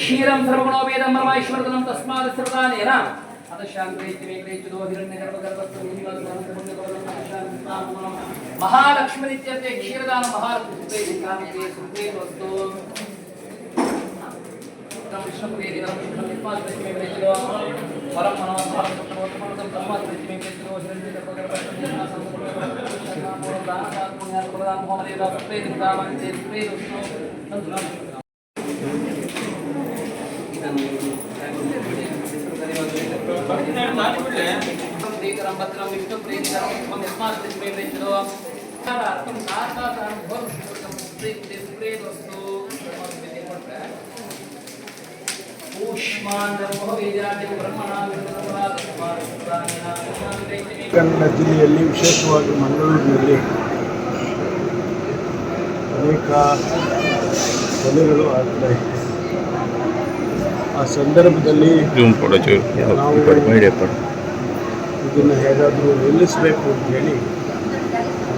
क्षीरं सर्वगुणो वेदं परमेश्वरदनं तस्मात् सर्वदानेन महालक्ष्मी नित्यते क्षीरदान महालक्ष्मी वस्तु ಕನ್ನಡ ಜಿಲ್ಲೆಯಲ್ಲಿ ವಿಶೇಷವಾಗಿ ಮಂಗಳೂರಿನಲ್ಲಿ ಅನೇಕ ಕೊಲೆಗಳು ಆಗ್ತಾ ಇದೆ. ಆ ಸಂದರ್ಭದಲ್ಲಿ ನಾವು ಇದನ್ನು ಹೇಗಾದರೂ ನಿಲ್ಲಿಸಬೇಕು ಅಂತ ಹೇಳಿ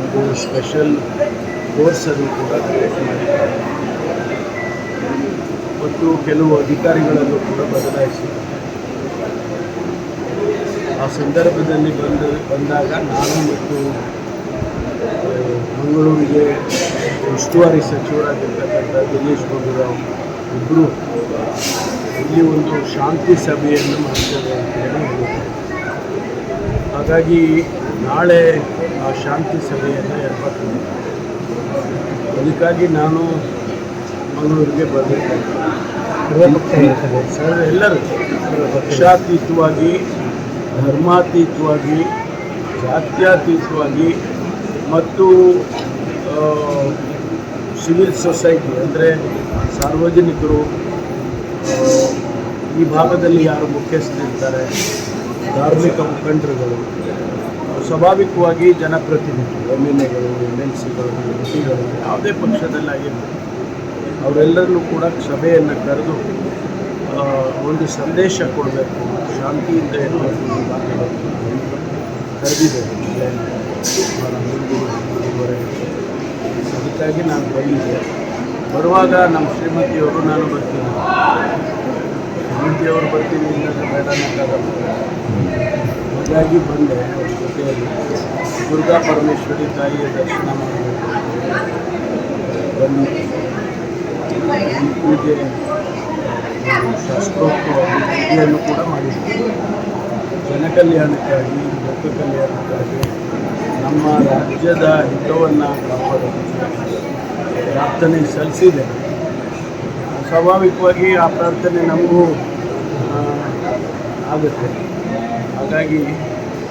ಒಂದು ಸ್ಪೆಷಲ್ ಫೋರ್ಸನ್ನು ಕೂಡ ಕ್ರಿಯೇಟ್ ಮಾಡಿದ್ದಾರೆ ಮತ್ತು ಕೆಲವು ಅಧಿಕಾರಿಗಳನ್ನು ಕೂಡ ಬದಲಾಯಿಸಿ ಆ ಸಂದರ್ಭದಲ್ಲಿ ಬಂದಾಗ ನಾನು ಮತ್ತು ಮಂಗಳೂರಿಗೆ ಉಸ್ತುವಾರಿ ಸಚಿವರಾಗಿರ್ತಕ್ಕಂಥ ದಿನೇಶ್ ಗುಂಡೂರಾವ್ ಇಬ್ಬರು ಇಲ್ಲಿ ಒಂದು ಶಾಂತಿ ಸಭೆಯನ್ನು ಮಾಡ್ತೇವೆ ಅಂತ ಹೇಳಿ ಹಾಗಾಗಿ ನಾಳೆ ಆ ಶಾಂತಿ ಸಭೆಯನ್ನು ಏರ್ಪಡಿಸಿದೆ. ಅದಕ್ಕಾಗಿ ನಾನು ಮಂಗಳೂರಿಗೆ ಬರಬೇಕಾಗಿದೆ. ಎಲ್ಲರೂ ಪಕ್ಷಾತೀತವಾಗಿ, ಧರ್ಮಾತೀತವಾಗಿ, ಜಾತ್ಯತೀತವಾಗಿ ಮತ್ತು ಸಿವಿಲ್ ಸೊಸೈಟಿ ಅಂದರೆ ಸಾರ್ವಜನಿಕರು, ಈ ಭಾಗದಲ್ಲಿ ಯಾರು ಮುಖ್ಯಸ್ಥರಿರ್ತಾರೆ, ಧಾರ್ಮಿಕ ಮುಖಂಡರುಗಳು, ಸ್ವಾಭಾವಿಕವಾಗಿ ಜನಪ್ರತಿನಿಧಿಗಳು, MLAಗಳು, MLCಗಳು, MP ಗಳು, ಯಾವುದೇ ಪಕ್ಷದಲ್ಲಾಗಿರ್ಬೋದು ಅವರೆಲ್ಲರೂ ಕೂಡ ಸಭೆಯನ್ನು ಕರೆದು ಒಂದು ಸಂದೇಶ ಕೊಡಬೇಕು, ಶಾಂತಿಯಿಂದ ಇರಬೇಕು ಕರೆದಿದ್ದೇವೆ. ಅದಕ್ಕಾಗಿ ನಾನು ಬಂದಿದ್ದೆ. ಬರುವಾಗ ನಮ್ಮ ಶ್ರೀಮತಿಯವರು ನಾನು ಬರ್ತೀನಿ, ಶ್ರೀಮತಿಯವರು ಬರ್ತೀನಿ ಅಂದರೆ ಬೇಡ ಅನ್ನೋಕ್ಕಾಗಲ್ಲ. ಹಾಗಾಗಿ ಬಂದೆ. ಅವ್ರ ಜೊತೆಯಲ್ಲಿ ದುರ್ಗಾ ಪರಮೇಶ್ವರಿ ತಾಯಿಯ ದರ್ಶನ ಮಾಡಬೇಕು ಬಂದಿದ್ದೆ. ಈ ಪೂಜೆ ಶಾಸ್ತ್ರೋಕ್ತವಾಗಿ ಪೂಜೆಯನ್ನು ಕೂಡ ಮಾಡಿದ್ದೆ. ಜನಕಲ್ಯಾಣಕ್ಕಾಗಿ, ಲೋಕ ಕಲ್ಯಾಣಕ್ಕಾಗಿ, ನಮ್ಮ ರಾಜ್ಯದ ಹಿತವನ್ನು ಕಾಪಾಡೋದಕ್ಕೆ ಪ್ರಾರ್ಥನೆ ಸಲ್ಲಿಸಿದೆ. ಸ್ವಾಭಾವಿಕವಾಗಿ ಆ ಪ್ರಾರ್ಥನೆ ನಮಗೂ ಆಗುತ್ತೆ. ಹಾಗಾಗಿ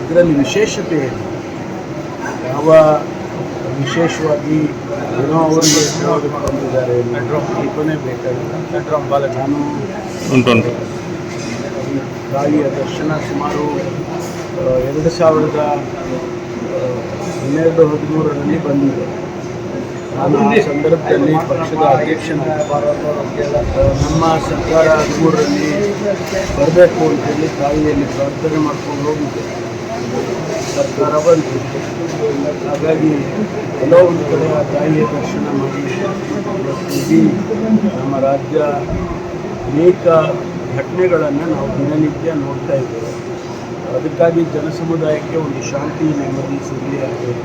ಇದರಲ್ಲಿ ವಿಶೇಷತೆ ಇದೆ. ಯಾವ ವಿಶೇಷವಾಗಿ ಏನೋ ಅವರಿಗೆ ಹೇಳೋದಕ್ಕೆ ಬಂದಿದ್ದಾರೆ, ಕಲ್ಪನೆ ಬೇಕಾಗಿಲ್ಲ. ನಾನು ತಾಯಿಯ ದರ್ಶನ ಸುಮಾರು 2012-13ರಲ್ಲಿ ಬಂದಿದ್ದೆ. ನಾನು ಆ ಸಂದರ್ಭದಲ್ಲಿ ಪಕ್ಷದ ಅಧ್ಯಕ್ಷನಾಗಿ ನಮ್ಮ ಸರ್ಕಾರ 13ರಲ್ಲಿ ಬರಬೇಕು ಅಂತೇಳಿ ತಾಯಿಯಲ್ಲಿ ಪ್ರಾರ್ಥನೆ ಮಾಡ್ಕೊಂಡು ಹೋಗಿದ್ದೆ. ಸರ್ಕಾರ ಬಂತು. ಹಾಗಾಗಿ ಕೆಲವೊಂದು ಕಡೆ ಆ ತಾಯಿಯ ದರ್ಶನ ಮಾಡಿ ಇಡೀ ನಮ್ಮ ರಾಜ್ಯ ಅನೇಕ ಘಟನೆಗಳನ್ನು ನಾವು ದಿನನಿತ್ಯ ನೋಡ್ತಾ ಇದ್ದೇವೆ. ಅದಕ್ಕಾಗಿ ಜನಸಮುದಾಯಕ್ಕೆ ಒಂದು ಶಾಂತಿ, ನೆಮ್ಮದಿ ಸಿಗಲಿ ಅಂತ ಹೇಳಿ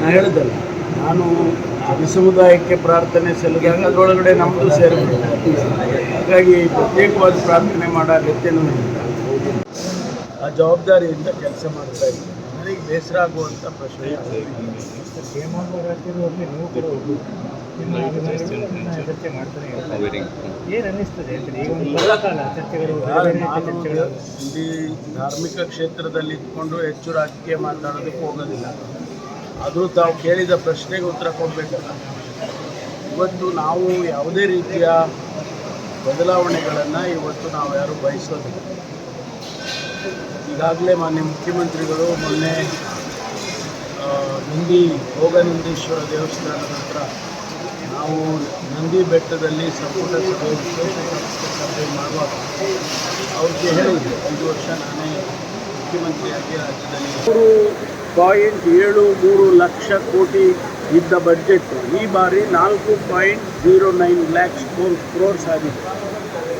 ನಾನು ಹೇಳಿದ್ದಲ್ಲ, ನಾನು ಜನಸಮುದಾಯಕ್ಕೆ ಪ್ರಾರ್ಥನೆ ಸಲ್ಲಿಸಿದಾಗ ಅದರೊಳಗಡೆ ನಮ್ಮದು ಸೇರಬೇಕು. ಹಾಗಾಗಿ ಪ್ರತ್ಯೇಕವಾದ ಪ್ರಾರ್ಥನೆ ಮಾಡೋ ಅಗತ್ಯನೂ ಇಲ್ಲ. ಆ ಜವಾಬ್ದಾರಿಯಿಂದ ಕೆಲಸ ಮಾಡ್ತಾ ಇದ್ದೀನಿ. ನನಗೆ ಬೇಸರ ಆಗುವಂಥ ಪ್ರಶ್ನೆ ನಿಮ್ಮ ಅಭಿಮಾನಿಗಳು ಚರ್ಚೆ ಮಾಡ್ತಾನೆ ಇರ್ತಾರೆ. ಏನು ಅನ್ನಿಸ್ತದೆ ಅಂತ ಈಗ ಒಂದು ಬರಕಾಲ ಚರ್ಚೆಗಳು ಬೇರೆ ಬೇರೆ ಚರ್ಚೆಗಳು ಇಲ್ಲಿ ಧಾರ್ಮಿಕ ಕ್ಷೇತ್ರದಲ್ಲಿ ಇದ್ಕೊಂಡು ಹೆಚ್ಚು ರಾಜಕೀಯ ಮಾತಾಡೋದಕ್ಕೆ ಹೋಗೋದಿಲ್ಲ. ಆದರೂ ತಾವು ಕೇಳಿದ ಪ್ರಶ್ನೆಗೆ ಉತ್ತರ ಕೊಡಬೇಕಲ್ಲ. ಇವತ್ತು ನಾವು ಯಾವುದೇ ರೀತಿಯ ಬದಲಾವಣೆಗಳನ್ನು ಇವತ್ತು ನಾವು ಯಾರು ಬಯಸೋದಿಲ್ಲ. ಈಗಾಗಲೇ ಮಾನ್ಯ ಮುಖ್ಯಮಂತ್ರಿಗಳು ಮೊನ್ನೆ ಭೋಗನಂದೀಶ್ವರ ದೇವಸ್ಥಾನದ ಹತ್ರ ನಾವು ನಂದಿ ಬೆಟ್ಟದಲ್ಲಿ ಸಂಪುಟ ಸಭೆ ವಿಶೇಷ ಸಭೆ ಮಾಡುವಾಗ ಅವ್ರಿಗೆ ಹೇಳಿದ್ರು 5 ವರ್ಷ ನಾನೇ ಮುಖ್ಯಮಂತ್ರಿಯಾಗಿ ರಾಜ್ಯದಲ್ಲಿ 3.73 ಲಕ್ಷ ಕೋಟಿ ಇದ್ದ ಬಡ್ಜೆಟ್ ಈ ಬಾರಿ 4.09 ಲ್ಯಾಕ್ಸ್ ಕ್ರೋರ್ಸ್ ಆಗಿದೆ.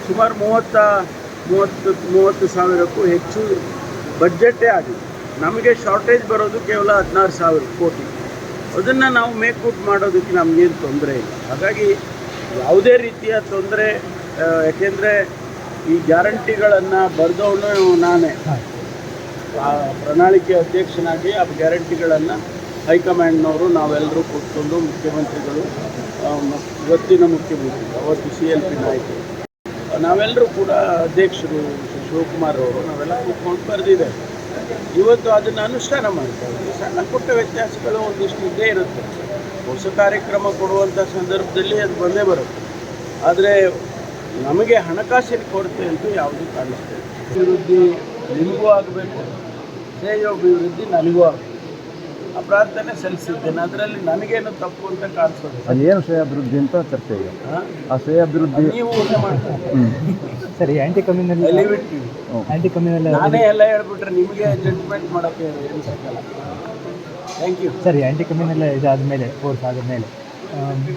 ಸುಮಾರು 30 ಸಾವಿರಕ್ಕೂ ಹೆಚ್ಚು ಬಡ್ಜೆಟ್ಟೇ ಆಗಿದೆ. ನಮಗೆ ಶಾರ್ಟೇಜ್ ಬರೋದು ಕೇವಲ 16,000 ಕೋಟಿ. ಅದನ್ನು ನಾವು ಮೇಕೌಟ್ ಮಾಡೋದಕ್ಕೆ ನಮಗೇನು ತೊಂದರೆ ಇಲ್ಲ. ಹಾಗಾಗಿ ಯಾವುದೇ ರೀತಿಯ ತೊಂದರೆ, ಯಾಕೆಂದರೆ ಈ ಗ್ಯಾರಂಟಿಗಳನ್ನು ಬರೆದವನು ನಾನೇ ಪ್ರಣಾಳಿಕೆ ಅಧ್ಯಕ್ಷನಾಗಿ ಆ ಗ್ಯಾರಂಟಿಗಳನ್ನು ಹೈಕಮಾಂಡ್ನವರು ನಾವೆಲ್ಲರೂ ಕೂತ್ಕೊಂಡು ಮುಖ್ಯಮಂತ್ರಿಗಳು, ಇವತ್ತಿನ ಮುಖ್ಯಮಂತ್ರಿ ಅವತ್ತು CLP ನಾಯಕರು, ನಾವೆಲ್ಲರೂ ಕೂಡ ಅಧ್ಯಕ್ಷರು ಶಿವಕುಮಾರ್ ಅವರು ನಾವೆಲ್ಲ ಕೂತ್ಕೊಂಡು ಬರೆದಿದ್ದೇವೆ. ಇವತ್ತು ಅದನ್ನು ಅನುಷ್ಠಾನ ಮಾಡ್ತಾರೆ. ಸಣ್ಣ ಪುಟ್ಟ ವ್ಯತ್ಯಾಸಗಳು ಒಂದಿಷ್ಟು ಇದ್ದೇ ಇರುತ್ತೆ. ಹೊಸ ಕಾರ್ಯಕ್ರಮ ಕೊಡುವಂಥ ಸಂದರ್ಭದಲ್ಲಿ ಅದು ಬಂದೇ ಬರುತ್ತೆ. ಆದರೆ ನಮಗೆ ಹಣಕಾಸಿನ ಕೊರತೆ ಅಂತೂ ಯಾವುದೂ ಕಾಣಿಸ್ತದೆ. ಅಭಿವೃದ್ಧಿ ನಿಮಗೂ ಆಗಬೇಕು, ಶ್ರೇಯೋಭಿವೃದ್ಧಿ ನನಗೂ ಆಗಬೇಕು. ಆ ಪ್ರಾರ್ಥನೆ ಸಲ್ಲಿಸಿದ್ದೇನೆ. ಅದರಲ್ಲಿ ನನಗೇನು ತಪ್ಪು ಅಂತ ಕಾಣಿಸೋದು. ಅದೇನು ಶ್ರೇಯಾಭಿವೃದ್ಧಿ ಅಂತ ಚರ್ಚೆ ಈಗ. ಆ ಶ್ರೇಯಾಭಿವೃದ್ಧಿ ನೀವು ಊಟ ಮಾಡ್ತಾರೆ ಸರಿ. ಆ್ಯಂಟಿ ಕಮ್ಯುನಲ್ ನಾನೇ ಎಲ್ಲ ಹೇಳ್ಬಿಟ್ರೆ ನಿಮಗೆ ಜಡ್ಜ್ಮೆಂಟ್ ಮಾಡೋಕ್ಕೆ ಏನು ಸಿಕ್ಕಲ್ಲ. Thank you. ಸರಿ, ಆ್ಯಂಟಿ ಕಮ್ಯುನಲ್ ಇದಾದ ಮೇಲೆ ಕೋರ್ಸ್ ಆದ ಮೇಲೆ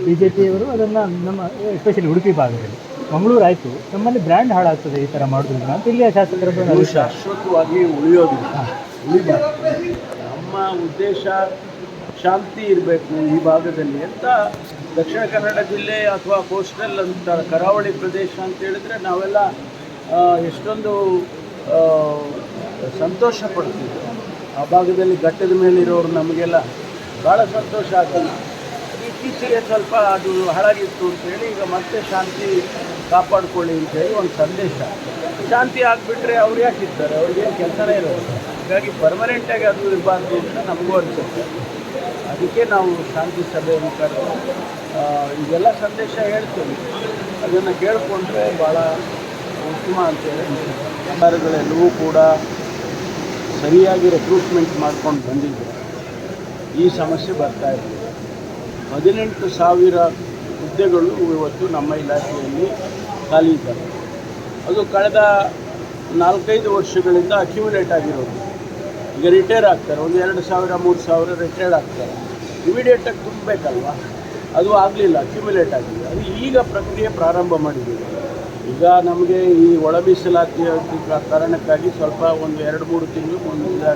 BJPಯವರು ಅದನ್ನು ನಮ್ಮ ಎಸ್ಪೆಷಲಿ ಉಡುಪಿ ಭಾಗದಲ್ಲಿ, ಮಂಗಳೂರು ಆಯಿತು, ನಮ್ಮಲ್ಲಿ ಬ್ರ್ಯಾಂಡ್ ಹಾಳಾಗ್ತದೆ ಈ ಥರ ಮಾಡೋದ್ರಿಂದ ಅಂತ ಇಲ್ಲಿಯ ಶಾಸಕರದ್ದು ಶಾಶ್ವತವಾಗಿ ಉಳಿಯೋದಿಲ್ಲ, ಉಳಿಬಾರ್ದು. ನಮ್ಮ ಉದ್ದೇಶ ಶಾಂತಿ ಇರಬೇಕು ಈ ಭಾಗದಲ್ಲಿ ಅಂತ. ದಕ್ಷಿಣ ಕನ್ನಡ ಜಿಲ್ಲೆ ಅಥವಾ ಕೋಸ್ಟಲ್ ಅಂತ ಕರಾವಳಿ ಪ್ರದೇಶ ಅಂತ ಹೇಳಿದ್ರೆ ನಾವೆಲ್ಲ ಎಷ್ಟೊಂದು ಸಂತೋಷ ಪಡ್ತೀವಿ. ಆ ಭಾಗದಲ್ಲಿ ಘಟ್ಟದ ಮೇಲಿರೋರು ನಮಗೆಲ್ಲ ಭಾಳ ಸಂತೋಷ ಆಗಲ್ಲ. ಇತ್ತೀಚೆಗೆ ಸ್ವಲ್ಪ ಅದು ಹಾಳಾಗಿತ್ತು ಅಂತೇಳಿ ಈಗ ಮತ್ತೆ ಶಾಂತಿ ಕಾಪಾಡ್ಕೊಳ್ಳಿ ಅಂತೇಳಿ ಒಂದು ಸಂದೇಶ. ಶಾಂತಿ ಆಗಿಬಿಟ್ರೆ ಅವ್ರು ಯಾಕೆ ಇರ್ತಾರೆ? ಅವ್ರಿಗೇನು ಕೆಲಸನೇ ಇರೋದು. ಹಾಗಾಗಿ ಪರ್ಮನೆಂಟಾಗಿ ಅದು ಇರಬಾರ್ದು ಅಂತ ನಮಗೂ ಅನಿಸುತ್ತೆ. ಅದಕ್ಕೆ ನಾವು ಶಾಂತಿ ಸಭೆಯನ್ನು ಕರೆದು ಇದೆಲ್ಲ ಸಂದೇಶ ಹೇಳ್ತೀವಿ. ಅದನ್ನು ಕೇಳಿಕೊಂಡ್ರೆ ಭಾಳ ಉತ್ತಮ ಅಂತೇಳಿ ಸರ್ಕಾರಗಳೆಲ್ಲವೂ ಕೂಡ ಸರಿಯಾಗಿ ರೆಕ್ರೂಟ್ಮೆಂಟ್ ಮಾಡ್ಕೊಂಡು ಬಂದಿದ್ದರೆ ಈ ಸಮಸ್ಯೆ ಬರ್ತಾಯಿದೆ. 18,000 ಹುದ್ದೆಗಳು ಇವತ್ತು ನಮ್ಮ ಇಲಾಖೆಯಲ್ಲಿ ಖಾಲಿ ಇದ್ದಾವೆ. ಅದು ಕಳೆದ 4-5 ವರ್ಷಗಳಿಂದ ಅಕ್ಯುಮುಲೇಟ್ ಆಗಿರೋದು. ಈಗ ರಿಟೈರ್ ಆಗ್ತಾರೆ, ಒಂದು 2,000-3,000 ರಿಟೈರ್ಡ್ ಆಗ್ತಾರೆ. ಇಮಿಡಿಯೇಟಾಗಿ ತುಂಬಬೇಕಲ್ವ, ಅದು ಆಗಲಿಲ್ಲ, ಅಕ್ಯುಮುಲೇಟ್ ಆಗಿದೆ. ಅದು ಈಗ ಪ್ರಕ್ರಿಯೆ ಪ್ರಾರಂಭ ಮಾಡಿದ್ದೀವಿ. ಈಗ ನಮಗೆ ಈ ಒಳ ಮೀಸಲಾತಿ ಕಾರಣಕ್ಕಾಗಿ ಸ್ವಲ್ಪ ಒಂದು 2-3 ತಿಂಗಳು ಮುಂದೆ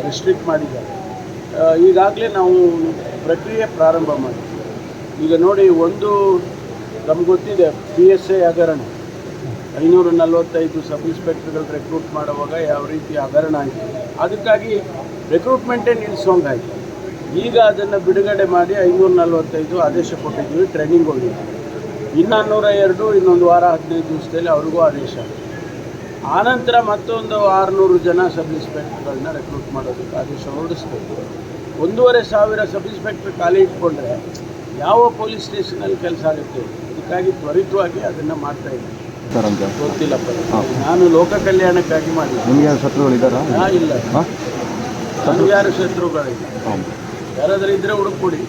ರಿಸ್ಟ್ರಿಕ್ಟ್ ಮಾಡಿದ್ದಾರೆ. ಈಗಾಗಲೇ ನಾವು ಪ್ರಕ್ರಿಯೆ ಪ್ರಾರಂಭ ಮಾಡಿದ್ದೀವಿ. ಈಗ ನೋಡಿ, ಒಂದು ನಮ್ಗೆ ಗೊತ್ತಿದೆ, PSI ಹಗರಣ 545 ಸಬ್ ಇನ್ಸ್ಪೆಕ್ಟರ್ಗಳು ರೆಕ್ರೂಟ್ ಮಾಡುವಾಗ ಯಾವ ರೀತಿ ಹಗರಣ ಆಯಿತು. ಅದಕ್ಕಾಗಿ ರೆಕ್ರೂಟ್ಮೆಂಟೇ ನಿಲ್ಲಿಸೋಂಗಾಯಿತು. ಈಗ ಅದನ್ನು ಬಿಡುಗಡೆ ಮಾಡಿ 545 ಆದೇಶ ಕೊಟ್ಟಿದ್ದೀವಿ, ಟ್ರೈನಿಂಗ್ ಹೋಗಿದ್ದೀವಿ. ಇನ್ನು 102 ಇನ್ನೊಂದು ವಾರ 15 ದಿವಸದಲ್ಲಿ ಅವ್ರಿಗೂ ಆದೇಶ. ಆನಂತರ ಮತ್ತೊಂದು 600 ಜನ ಸಬ್ ಇನ್ಸ್ಪೆಕ್ಟರ್ಗಳನ್ನ ರೆಕ್ರೂಟ್ ಮಾಡೋದಕ್ಕೆ ಆದೇಶ ಹೊರಡಿಸ್ಬೇಕು. 1,500 ಸಬ್ ಇನ್ಸ್ಪೆಕ್ಟರ್ ಖಾಲಿ ಇಟ್ಕೊಂಡ್ರೆ ಯಾವ ಪೊಲೀಸ್ ಸ್ಟೇಷನಲ್ಲಿ ಕೆಲಸ ಆಗುತ್ತೆ? ಅದಕ್ಕಾಗಿ ತ್ವರಿತವಾಗಿ ಅದನ್ನು ಮಾಡ್ತಾಯಿದ್ದೀನಿ. ಗೊತ್ತಿಲ್ಲಪ್ಪ, ನಾನು ಲೋಕ ಕಲ್ಯಾಣಕ್ಕಾಗಿ ಮಾಡಿದ್ದೆ. ನಿಮಗೆ ಶತ್ರುಗಳಿದ್ದಾರಾ? ಇಲ್ಲ, ನನಗೆ ಯಾರು ಶತ್ರುಗಳಿಲ್ಲ. ಯಾರಾದರೂ ಇದ್ದರೆ ಹುಡುಕ್ಕೊಡಿ.